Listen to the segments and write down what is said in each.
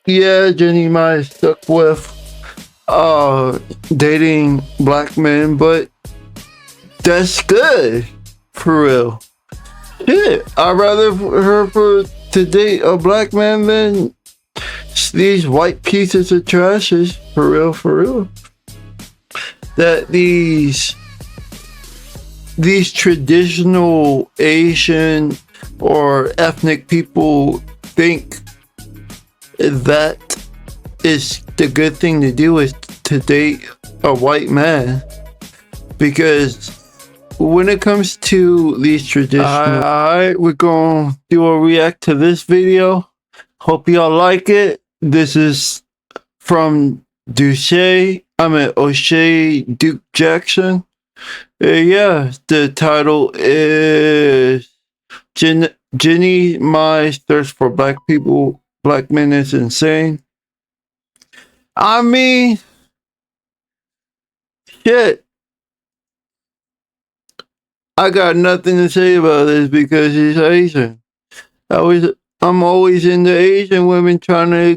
Yeah, Jeannie Mai stuck with dating black men, but that's good for real. Shit, I'd rather her to date a black man than these white pieces of trashes. For real. That these traditional Asian or ethnic people think that is the good thing to do is to date a white man, because when it comes to these traditional, alright, we're gonna do a react to this video. Hope y'all like it. This is from O'Shea Duke Jackson. Yeah, the title is Jeannie Mai Thirst for Black People, Black Men is Insane. I mean, shit. I got nothing to say about this because he's Asian. I'm always into Asian women trying to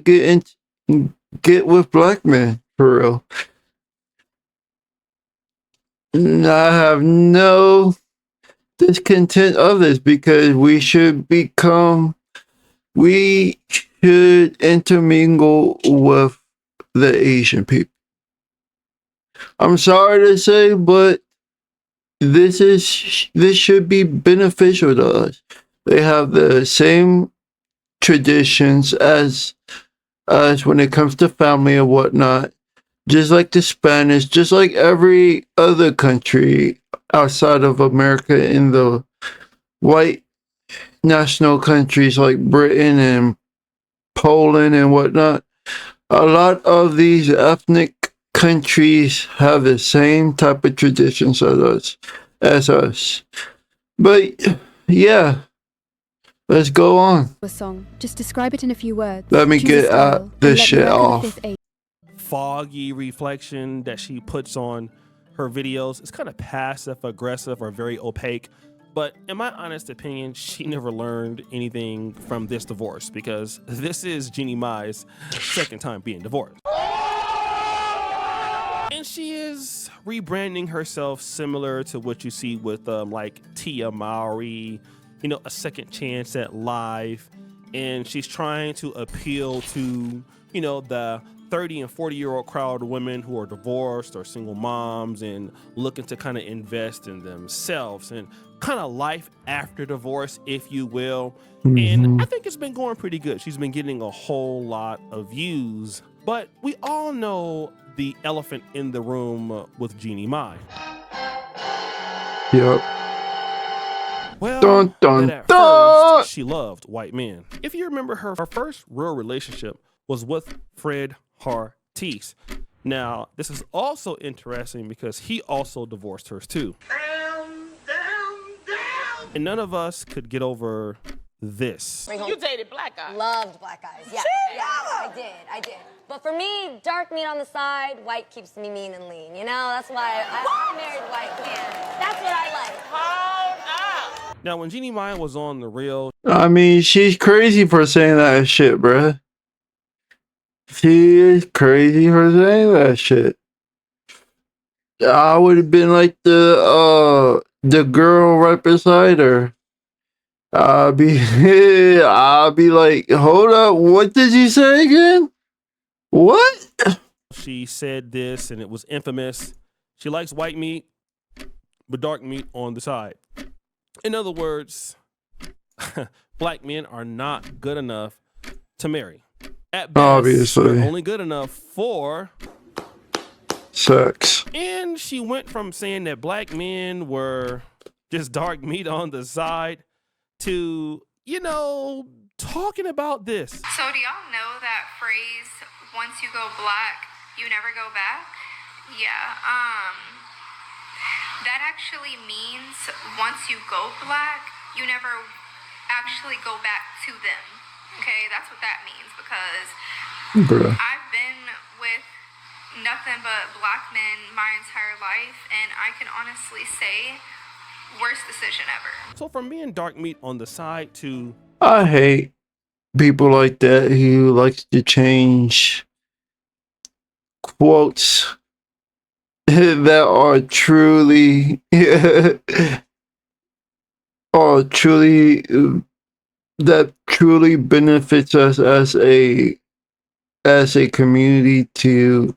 get with black men, for real. And I have no discontent of this because we should intermingle with the Asian people. I'm sorry to say, but this should be beneficial to us. They have the same traditions as us when it comes to family and whatnot. Just like the Spanish, just like every other country outside of America in the white national countries like Britain and Poland and whatnot. A lot of these ethnic countries have the same type of traditions as us. But yeah, let's go on. A song. Just describe it in a few words. Let me get this shit off. Foggy reflection that she puts on her videos. It's kind of passive aggressive or very opaque. But in my honest opinion, she never learned anything from this divorce, because this is Jeannie Mai's second time being divorced. And she is rebranding herself similar to what you see with like Tia Mowry, you know, a second chance at life. And she's trying to appeal to, you know, the 30 and 40-year-old crowd of women who are divorced or single moms and looking to kind of invest in themselves and kind of life after divorce, if you will. And I think it's been going pretty good. She's been getting a whole lot of views, but we all know the elephant in the room with Jeannie Mai. Yep. Well, dun, dun, at dun. first, she loved white men. If you remember, her first real relationship was with Fred Hartise. Now, this is also interesting because he also divorced her too. And none of us could get over this. You dated black guys? Loved black guys, yeah. Yeah, I did. But for me, dark meat on the side, white keeps me mean and lean. You know, that's why I married white man. That's what I like. Hold up. Now, when Jeannie Mai was on The Real, I mean, she's crazy for saying that shit, bruh. She is crazy for saying that shit. I would have been like the girl right beside her. I'll be like, hold up, what did you say again? What? she said this, and it was infamous. She likes white meat, but dark meat on the side. In other words, black men are not good enough to marry. At best, obviously, they're only good enough for sex. And she went from saying that black men were just dark meat on the side to, you know, talking about this. So do y'all know that phrase, once you go black, you never go back? Yeah, that actually means once you go black, you never actually go back to them. Okay, that's what that means, because I've been with nothing but black men my entire life, and I can honestly say, worst decision ever. So from being dark meat on the side to I hate people like that who likes to change quotes that are truly that truly benefits us as a community to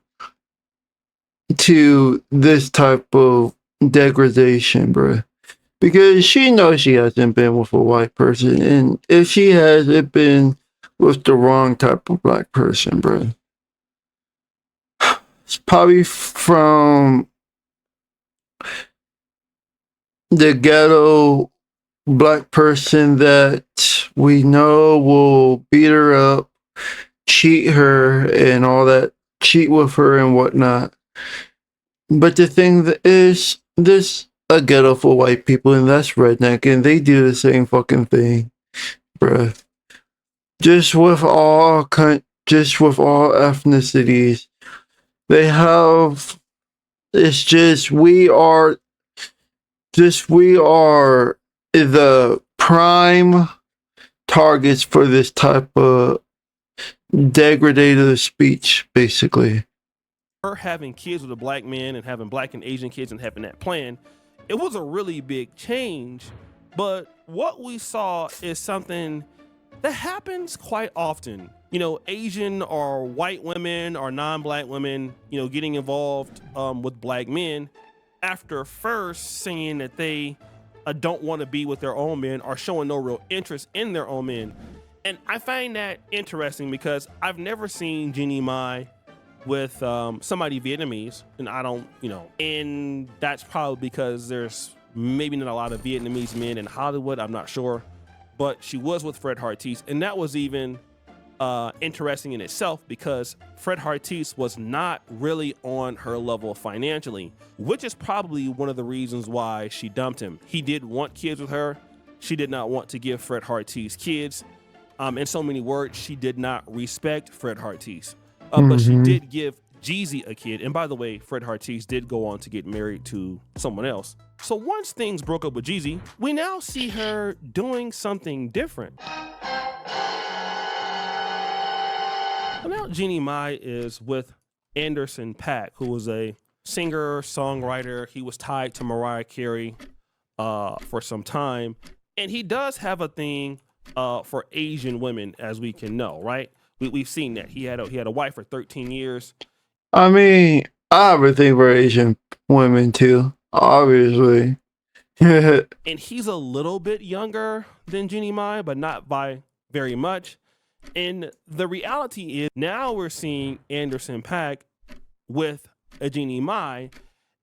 this type of degradation, bruh. Because she knows she hasn't been with a white person, and if she has, it been with the wrong type of black person, bruh. It's probably from the ghetto black person that we know will beat her up, cheat her, and all that, cheat with her and whatnot. But the thing that is, there's a ghetto for white people, and that's redneck, and they do the same fucking thing, bruh. Just with all ethnicities, they have. It's just we are the prime targets for this type of degradative speech, basically. Her having kids with a black man and having black and Asian kids and having that plan, it was a really big change. But what we saw is something that happens quite often. You know, Asian or white women or non-black women, you know, getting involved with black men after first saying that they don't want to be with their own men or showing no real interest in their own men. And I find that interesting because I've never seen Jeannie Mai with somebody Vietnamese, and I don't, you know, and that's probably because there's maybe not a lot of Vietnamese men in Hollywood, I'm not sure, but she was with Fred Hartise, and that was even interesting in itself because Fred Hartise was not really on her level financially, which is probably one of the reasons why she dumped him. He did want kids with her. She did not want to give Fred Hartise kids. In so many words, she did not respect Fred Hartise. But she did give Jeezy a kid. And by the way, Fred Hartise did go on to get married to someone else. So once things broke up with Jeezy, we now see her doing something different. So now Jeannie Mai is with Anderson .Paak, who was a singer, songwriter. He was tied to Mariah Carey for some time. And he does have a thing for Asian women, as we can know, right? We've seen that. He had a wife for 13 years. I mean, I have a thing for Asian women too, obviously. And he's a little bit younger than Jeannie Mai, but not by very much. And the reality is now we're seeing Anderson .Paak with a Jeannie Mai.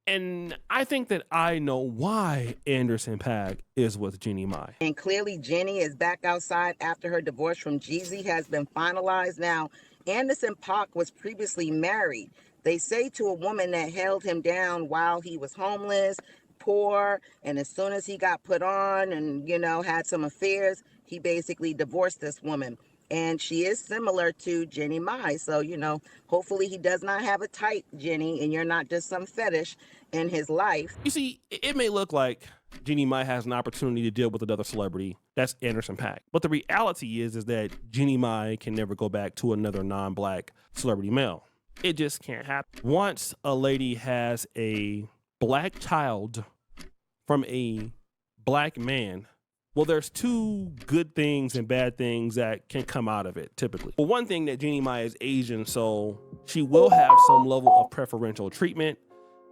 And I think that I know why Anderson .Paak is with Jeannie Mai. And clearly Jeannie is back outside after her divorce from Jeezy has been finalized. Now, Anderson .Paak was previously married. They say to a woman that held him down while he was homeless, poor, and as soon as he got put on and, you know, had some affairs, he basically divorced this woman. And she is similar to Jeannie Mai. So, you know, hopefully he does not have a type, Jeannie, and you're not just some fetish in his life. You see, it may look like Jeannie Mai has an opportunity to deal with another celebrity. That's Anderson .Paak. But the reality is that Jeannie Mai can never go back to another non-black celebrity male. It just can't happen. Once a lady has a black child from a black man, well, there's two good things and bad things that can come out of it, typically. Well, one thing that Jeannie Mai is Asian, so she will have some level of preferential treatment,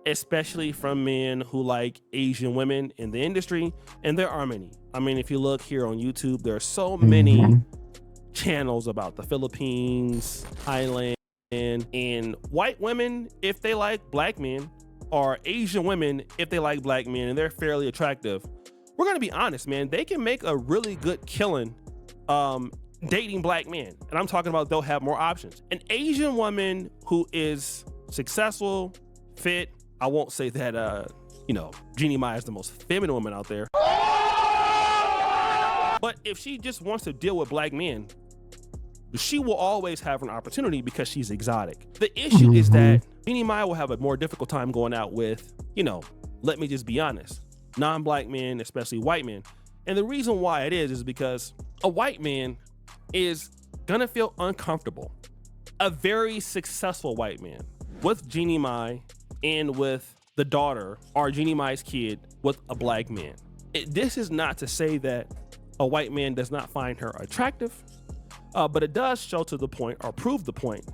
especially from men who like Asian women in the industry, and there are many. I mean, if you look here on YouTube, there are so many channels about the Philippines, Thailand, and white women, if they like black men, or Asian women, if they like black men, and they're fairly attractive. We're gonna be honest, man, they can make a really good killing dating black men. And I'm talking about they'll have more options. An Asian woman who is successful, fit, I won't say that, you know, Jeannie Mai is the most feminine woman out there. But if she just wants to deal with black men, she will always have an opportunity because she's exotic. The issue is that Jeannie Mai will have a more difficult time going out with, you know, let me just be honest, non-black men, especially white men. And the reason why it is because a white man is gonna feel uncomfortable. A very successful white man with Jeannie Mai and with the daughter, or Jeannie Mai's kid, with a black man. This is not to say that a white man does not find her attractive, but it does show to the point, or prove the point,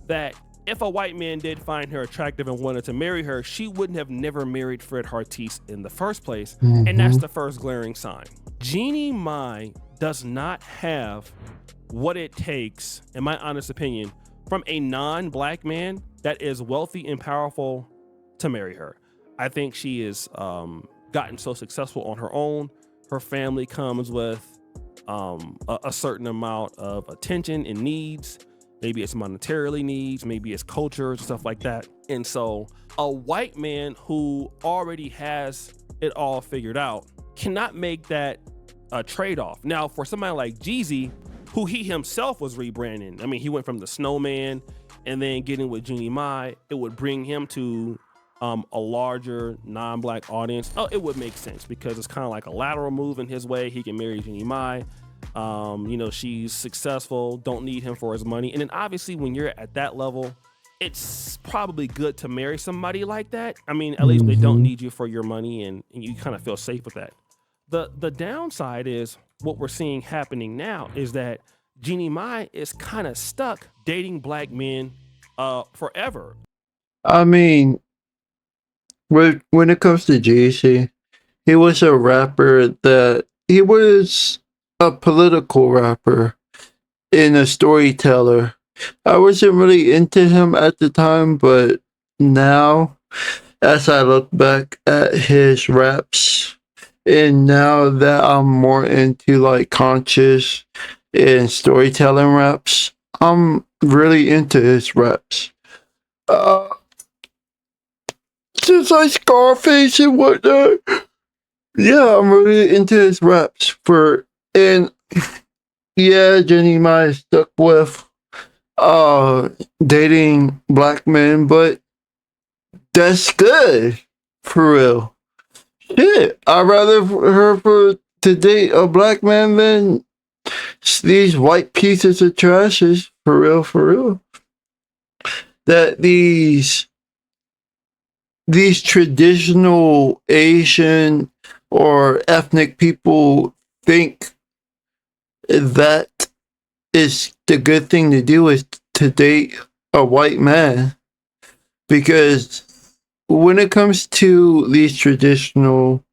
that if a white man did find her attractive and wanted to marry her, she wouldn't have never married Fred Hartise in the first place. And that's the first glaring sign. Jeannie Mai does not have what it takes, in my honest opinion, from a non-black man that is wealthy and powerful to marry her. I think she is gotten so successful on her own. Her family comes with a certain amount of attention and needs. Maybe it's monetarily needs, maybe it's culture, stuff like that. And so a white man who already has it all figured out cannot make that a trade-off. Now, for somebody like Jeezy, who he himself was rebranding, I mean, he went from the Snowman and then getting with Jeannie Mai, it would bring him to a larger non-black audience. Oh, it would make sense because it's kind of like a lateral move in his way. He can marry Jeannie Mai. You know, she's successful, don't need him for his money. And then obviously when you're at that level, it's probably good to marry somebody like that. I mean, at least they don't need you for your money and you kind of feel safe with that. The downside is what we're seeing happening now is that Jeannie Mai is kind of stuck dating black men forever. I mean, when it comes to Jeezy, he was a rapper that he was a political rapper and a storyteller. I wasn't really into him at the time, but now, as I look back at his raps, and now that I'm more into like conscious and storytelling raps, I'm really into his raps. Just like Scarface and whatnot. Yeah, I'm really into his raps and yeah, Jeannie Mai is stuck with dating black men, but that's good for real. Shit, I'd rather her to date a black man than these white pieces of trashes. For real. That these traditional Asian or ethnic people think that is the good thing to do is to date a white man. Because when it comes to these traditional,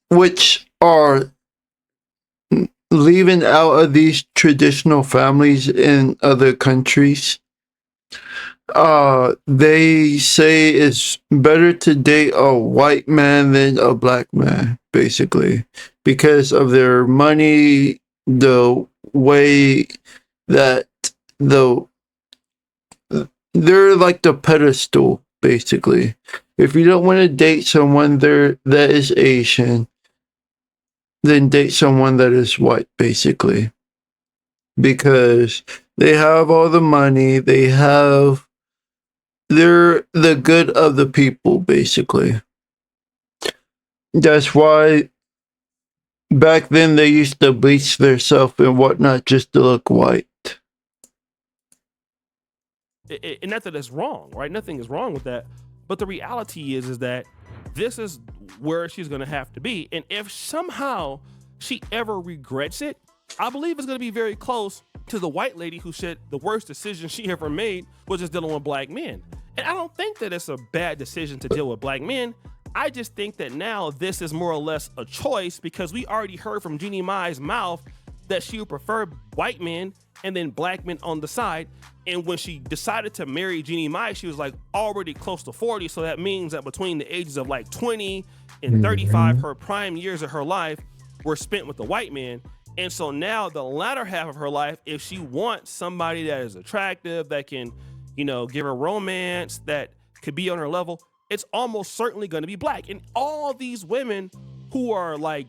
which are leaving out of these traditional families in other countries, they say it's better to date a white man than a black man, basically, because of their money, the way that they're like the pedestal, basically. If you don't want to date someone that is Asian, then date someone that is white, basically. Because they have all the money, they're the good of the people, basically. That's why back then they used to bleach themselves and whatnot just to look white. And not that it's wrong, right? Nothing is wrong with that. But the reality is that this is where she's going to have to be. And if somehow she ever regrets it, I believe it's going to be very close to the white lady who said the worst decision she ever made was just dealing with black men. And I don't think that it's a bad decision to deal with black men. I just think that now this is more or less a choice because we already heard from Jeannie Mai's mouth that she would prefer white men and then black men on the side. And when she decided to marry Jeannie Mai, she was like already close to 40. So that means that between the ages of like 20 and 35, her prime years of her life were spent with the white man. And so now the latter half of her life, if she wants somebody that is attractive, that can, you know, give her romance, that could be on her level, it's almost certainly going to be black. And all these women who are like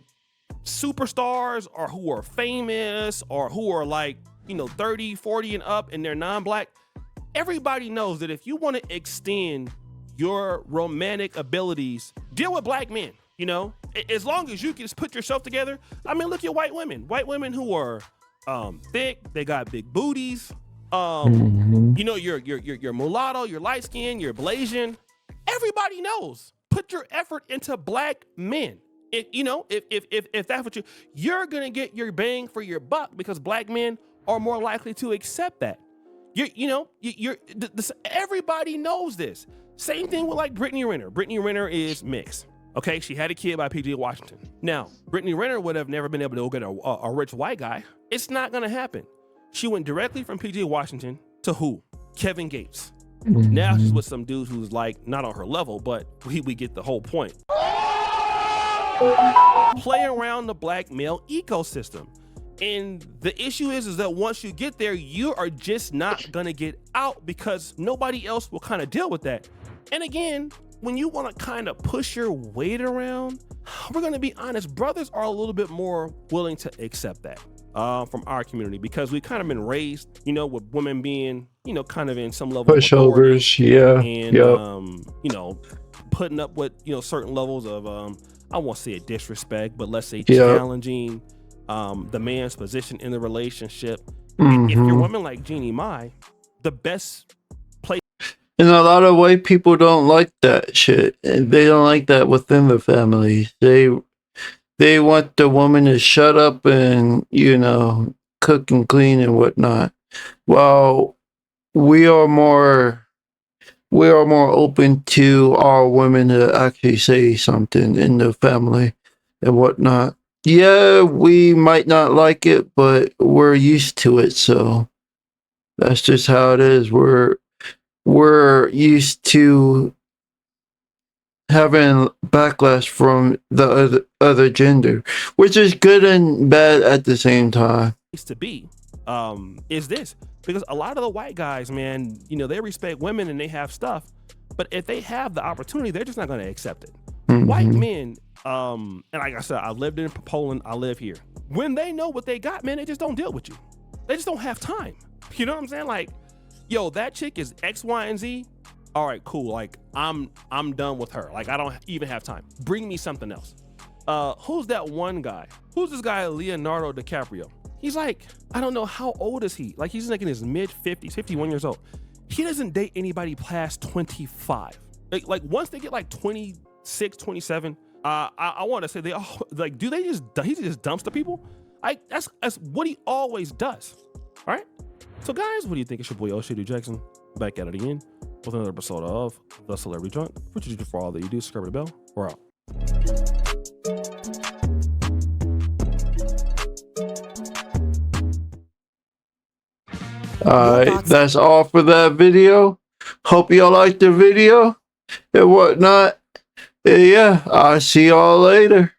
superstars or who are famous or who are like, you know, 30, 40 and up and they're non-black, everybody knows that if you want to extend your romantic abilities, deal with black men. You know, as long as you can just put yourself together. I mean, look at white women who are thick, they got big booties. Mhm. You know, you're mulatto, you're light skinned, you're Blasian. Everybody knows. Put your effort into black men. If that's what you're gonna get your bang for your buck, because black men are more likely to accept that. Everybody knows this. Same thing with like Brittany Renner. Brittany Renner is mixed. Okay, she had a kid by PJ Washington. Now, Brittany Renner would have never been able to go get a rich white guy. It's not gonna happen. She went directly from PJ Washington to who? Kevin Gates. Now she's with some dude who's like not on her level, but we get the whole point. Play around the black male ecosystem. And the issue is that once you get there, you are just not gonna get out, because nobody else will kind of deal with that. And again, when you want to kind of push your weight around, we're gonna be honest, brothers are a little bit more willing to accept that from our community, because we've kind of been raised, with women being, kind of in some level of authority, Pushovers, yeah. and putting up with certain levels of I won't say a disrespect, but let's say challenging the man's position in the relationship. If you're a woman like Jeannie Mai, the best place. And a lot of white people don't like that shit. And they don't like that within the family. They want the woman to shut up and, cook and clean and whatnot. While we are more open to our women to actually say something in the family and whatnot. Yeah, we might not like it, but we're used to it, so that's just how it is. We're used to having backlash from the other gender, which is good and bad at the same time. To be is this, because a lot of the white guys, man, they respect women and they have stuff, but if they have the opportunity, they're just not going to accept it. White men, and like I said, I lived in Poland, I live here. When they know what they got, man, they just don't deal with you. They just don't have time. You know what I'm saying? Like, yo, that chick is X, Y, and Z. All right, cool. Like, I'm done with her. Like, I don't even have time. Bring me something else. Who's that one guy? Who's this guy, Leonardo DiCaprio? He's like, I don't know, how old is he? Like, he's like in his mid 50s, 51 years old. He doesn't date anybody past 25. Like once they get like 26, 27, I want to say they all like, he just dumps the people? That's what he always does. All right. So guys, what do you think? It's your boy Oshadu Jackson back at it again with another episode of The Celebrity Drunk. What you do for all that you do, subscribe to the bell. We're out. Alright, that's all for that video. Hope y'all liked the video and whatnot. Yeah, I'll see y'all later.